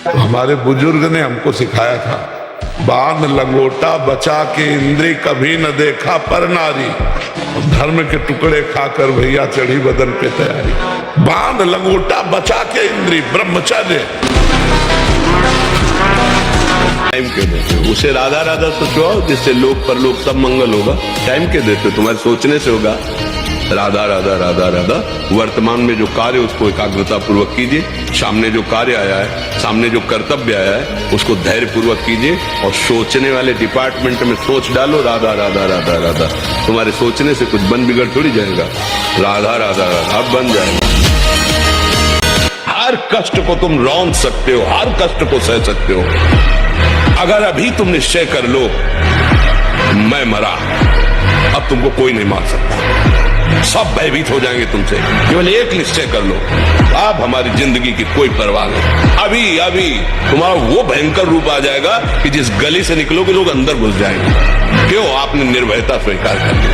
तो हमारे बुजुर्ग ने हमको सिखाया था, बांध लंगोटा बचा के इंद्री कभी न देखा पर नारी, धर्म के टुकड़े खाकर भैया चढ़ी बदन पे तैयारी। बांध लंगोटा बचा के इंद्री, ब्रह्मचर्य। टाइम क्यों देते हो? उसे राधा राधा सोचवाओ जिससे लोक परलोक सब मंगल होगा। टाइम क्यों देते हो? तुम्हारे सोचने से होगा। राधा राधा राधा राधा। वर्तमान में जो कार्य उसको एकाग्रता पूर्वक कीजिए, सामने जो कार्य आया है, सामने जो कर्तव्य आया है उसको धैर्य पूर्वक कीजिए, और सोचने वाले डिपार्टमेंट में सोच डालो राधा राधा राधा राधा। तुम्हारे सोचने से कुछ बन बिगड़ थोड़ी जाएगा, राधा राधा राधा अब बन जाएगा। हर कष्ट को तुम रौंद सकते हो, हर कष्ट को सह सकते हो। अगर अभी तुम निश्चय कर लो मैं मरा, अब तुमको कोई नहीं मार सकता, सब भयभीत हो जाएंगे तुमसे। केवल एक निश्चय कर लो, अब हमारी जिंदगी की कोई परवाह नहीं। अभी अभी तुम्हारा वो भयंकर रूप आ जाएगा कि जिस गली से निकलोगे लोग अंदर घुस जाएंगे। क्यों? आपने निर्भयता स्वीकार कर ली।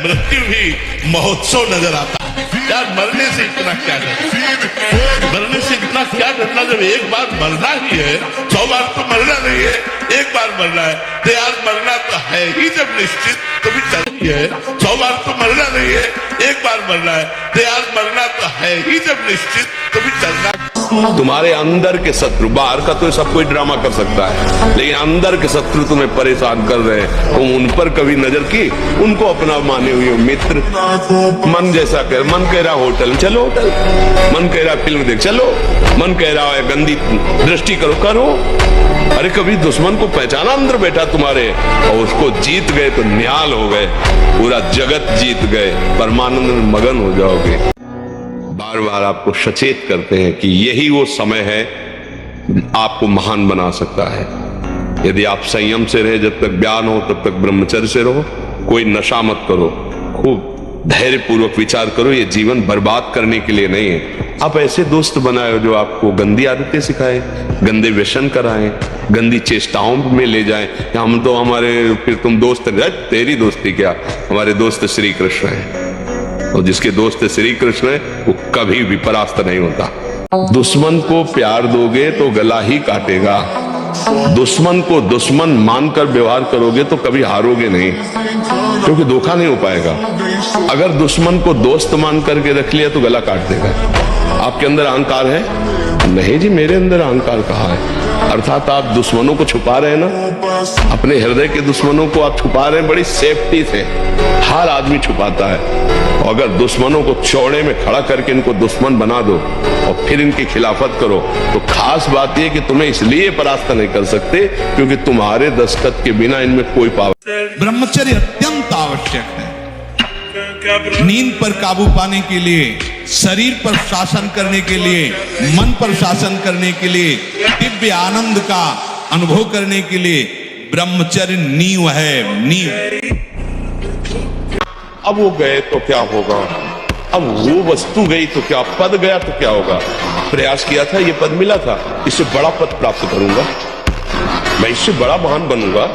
मृत्यु भी महोत्सव नजर आता है यार। मरने से इतना क्या डरना, मरने से इतना क्या डरना, जब एक बार मरना ही है। 100 बार तो मरना नहीं है, एक बार मरना है। तो यार मरना तो है ही जब निश्चित, तो भी डर ही है। 100 बार तो मरना नहीं है, एक बार मरना है। तो यार मरना तो है ही जब निश्चित, तो भी डरना। तुम्हारे अंदर के शत्रु, बाहर का तो सब कोई ड्रामा कर सकता है, लेकिन अंदर के शत्रु तुम्हें परेशान कर रहे हैं। तुम उन पर कभी नजर की? उनको अपना माने हुए मित्र। मन जैसा कह, मन कह रहा होटल चलो होटल, मन कह रहा फिल्म देख चलो, मन कह रहा है गंदी दृष्टि करो करो। अरे कभी दुश्मन को पहचाना अंदर बैठा तुम्हारे, और उसको जीत गए तो निहाल हो गए, पूरा जगत जीत गए, परमानंद में मगन हो जाओगे। बार बार आपको सचेत करते हैं कि यही वो समय है आपको महान बना सकता है। यदि आप संयम से रहे, जब तक ज्ञान हो तब तक ब्रह्मचर्य से रहो, कोई नशा मत करो, खूब धैर्य पूर्वक विचार करो। ये जीवन बर्बाद करने के लिए नहीं है। आप ऐसे दोस्त बनाए जो आपको गंदी आदतें सिखाए, गंदे व्यसन कराएं, गंदी चेष्टाओं में ले जाएं। हम तो हमारे फिर तुम दोस्त, तेरी दोस्ती क्या, हमारे दोस्त श्री कृष्ण है, और जिसके दोस्त श्री कृष्ण है वो कभी भी परास्त नहीं होता। दुश्मन को प्यार दोगे तो गला ही काटेगा, दुश्मन को दुश्मन मानकर व्यवहार करोगे तो कभी हारोगे नहीं, क्योंकि धोखा नहीं हो पाएगा। अगर दुश्मन को दोस्त मान करके रख लिया तो गला काट देगा। आपके अंदर अहंकार है? नहीं जी, मेरे अंदर अहंकार कहाँ है? अर्थात आप दुश्मनों को छुपा रहे हैं ना, अपने हृदय के दुश्मनों को आप छुपा रहे हैं बड़ी सेफ्टी से। हर आदमी छुपाता है। और अगर दुश्मनों को चौड़े में खड़ा करके इनको दुश्मन बना दो और फिर इनकी खिलाफत करो, तो खास बात यह कि तुम्हें इसलिए परास्त नहीं कर सकते क्योंकि तुम्हारे दस्तखत के बिना इनमें कोई पावर। ब्रह्मचर्य अत्यंत आवश्यक है। नींद पर काबू पाने के लिए, शरीर पर शासन करने के लिए, मन पर शासन करने के लिए, दिव्य आनंद का अनुभव करने के लिए ब्रह्मचर्य नींव है, नींव। अब वो गए तो क्या होगा? अब वो वस्तु गई तो क्या, पद गया तो क्या होगा? प्रयास किया था, ये पद मिला था, इससे बड़ा पद प्राप्त करूंगा, मैं इससे बड़ा महान बनूंगा।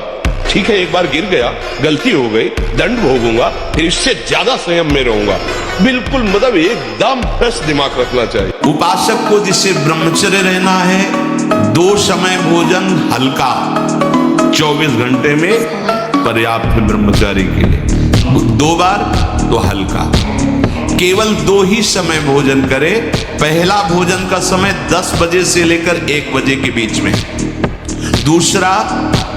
ठीक है, एक बार गिर गया, गलती हो गई, दंड भोगूंगा, फिर इससे ज्यादा संयम में रहूंगा। बिल्कुल, मतलब एकदम फ्रेश दिमाग रखना चाहिए। उपासक को जिससे ब्रह्मचर्य रहना है, 2 समय भोजन हल्का 24 घंटे में पर्याप्त है ब्रह्मचारी के लिए। 2 बार तो हल्का, केवल 2 ही समय भोजन करे। पहला भोजन का समय 10 बजे से लेकर 1 बजे के बीच में, दूसरा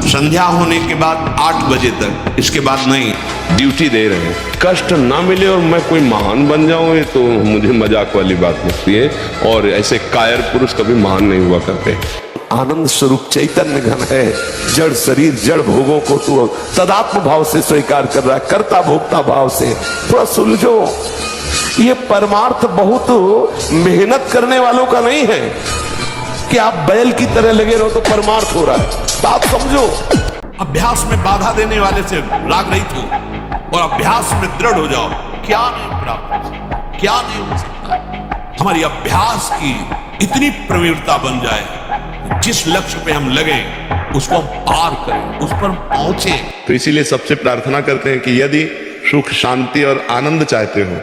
संध्या होने के बाद 8 बजे तक, इसके बाद नहीं। ड्यूटी दे रहे हैं, कष्ट ना मिले और मैं कोई महान बन जाऊं, ये तो मुझे मजाक वाली बात लगती है। और ऐसे कायर पुरुष कभी महान नहीं हुआ करते। आनंद स्वरूप चैतन्य घन है, जड़ शरीर जड़ भोगों को तू सदात्म भाव से स्वीकार कर रहा है, कर्ता भोक्ता भाव से। थोड़ा सुलझो, ये परमार्थ बहुत मेहनत करने वालों का नहीं है कि आप बैल की तरह लगे रहो तो परमार्थ हो रहा है। बात समझो। अभ्यास में बाधा देने वाले से राग रहित हो और अभ्यास में दृढ़ हो जाओ। क्या नहीं प्राप्त हो सकता, क्या नहीं हो सकता। हमारी अभ्यास की इतनी प्रवीणता बन जाए, जिस लक्ष्य पे हम लगे उसको हम पार करें, उस पर पहुंचे। तो इसीलिए सबसे प्रार्थना करते हैं कि यदि सुख शांति और आनंद चाहते हो,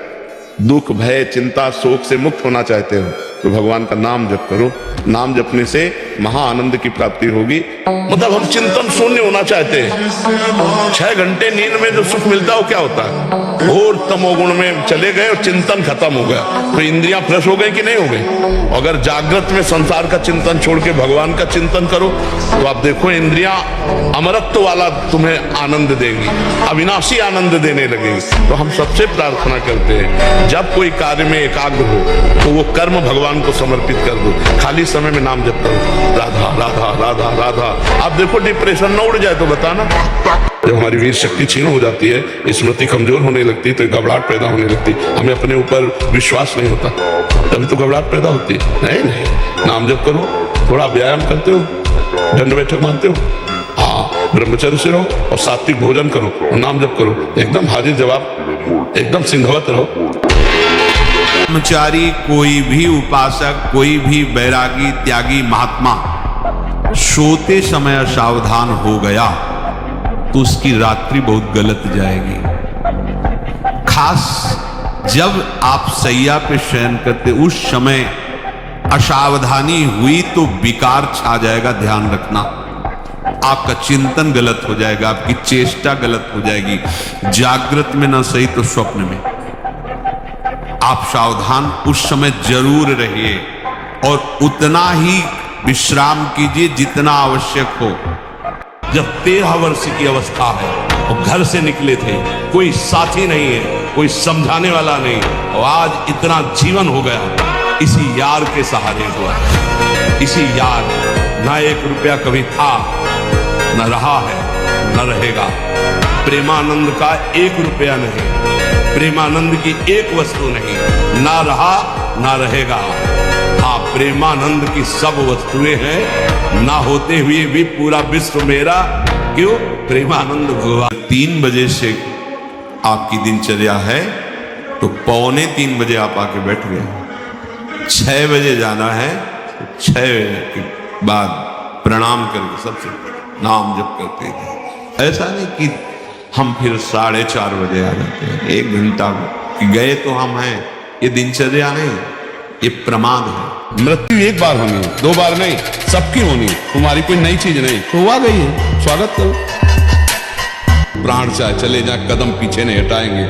दुख भय चिंता शोक से मुक्त होना चाहते हो, तो भगवान का नाम जप करो। नाम जपने से महाआनंद की प्राप्ति होगी। मतलब हम चिंतन शून्य होना चाहते हैं। 6 घंटे नींद में जो सुख मिलता है वो क्या होता है? घोर तमोगुण में चले गए और चिंतन खत्म हो गया, तो इंद्रियां फ्रेश हो गई कि नहीं हो गई? अगर जागृत में संसार का चिंतन छोड़ के भगवान का चिंतन करो तो आप देखो इंद्रियां अमरत्व वाला तुम्हें आनंद देंगी, अविनाशी आनंद देने लगेगी। तो हम सबसे प्रार्थना करते हैं जब कोई कार्य में एकाग्र हो तो वो कर्म भगवान को समर्पित कर दो, खाली समय में नाम जप करो, राधा राधा राधा राधा। आप देखो डिप्रेशन न उड़ जाए तो बताना। जब हमारी वीर शक्ति क्षीण हो जाती है, स्मृति कमजोर होने लगती है, तो घबराहट पैदा होने लगती है, हमें अपने ऊपर विश्वास नहीं होता, तभी तो घबराहट पैदा होती है। नहीं, नाम जप करो, थोड़ा व्यायाम करते हो, दंड बैठक मानते हो, हाँ, ब्रह्मचर्य से रहो और सात्विक भोजन करो और नाम जप करो, एकदम हाजिर जवाब, एकदम सिंधवत रहो। ब्रह्मचारी, कोई भी उपासक, कोई भी बैरागी, त्यागी, महात्मा सोते समय असावधान हो गया तो उसकी रात्रि बहुत गलत जाएगी। खास जब आप सैया पे शयन करते उस समय असावधानी हुई तो विकार छा जाएगा, ध्यान रखना। आपका चिंतन गलत हो जाएगा, आपकी चेष्टा गलत हो जाएगी, जागृत में ना सही तो स्वप्न में। आप सावधान उस समय जरूर रहिए और उतना ही विश्राम कीजिए जितना आवश्यक हो। जब 13 वर्ष की अवस्था है और घर से निकले थे, कोई साथी नहीं है, कोई समझाने वाला नहीं, और आज इतना जीवन हो गया इसी यार के सहारे हुआ। इसी यार, ना 1 रुपया कभी था, न रहा है, न रहेगा। प्रेमानंद का 1 रुपया नहीं, प्रेमानंद की 1 वस्तु नहीं, ना रहा ना रहेगा। हाँ, प्रेमानंद की सब वस्तुएं हैं, ना होते हुए भी पूरा विश्व मेरा। क्यों? प्रेमानंद भगवान। 3 बजे से आपकी दिनचर्या है तो 2:45 बजे आप आके बैठ गए। 6 बजे जाना है तो 6 के बाद प्रणाम करके सबसे नाम जप करते थे। ऐसा नहीं कि हम फिर 4:30 बजे आ जाते हैं, 1 घंटा गए तो हम हैं। ये दिनचर्या नहीं, ये प्रमाद है। मृत्यु एक बार होनी है, 2 बार नहीं, सबकी होनी। तुम्हारी कोई नई चीज नहीं, तो आ गई है, स्वागत करो। प्राण चाहे चले जाए, कदम पीछे नहीं हटाएंगे।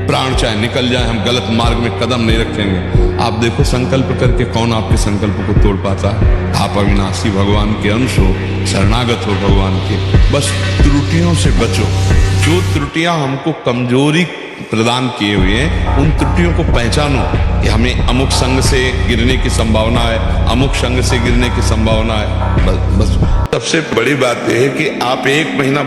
प्राण चाहे निकल जाए, हम गलत मार्ग में कदम नहीं रखेंगे। आप देखो संकल्प करके कौन आपके संकल्प को तोड़ पाता है? आप अविनाशी भगवान के अंश हो, शरणागत हो भगवान के। बस त्रुटियों से बचो। जो त्रुटियां हमको कमजोरी प्रदान किए हुए हैं, उन त्रुटियों को पहचानो कि हमें अमुक संग से गिरने की संभावना है, अमुक संग से गिरने की संभावना है। बस सबसे बड़ी बात यह है कि आप 1 महीना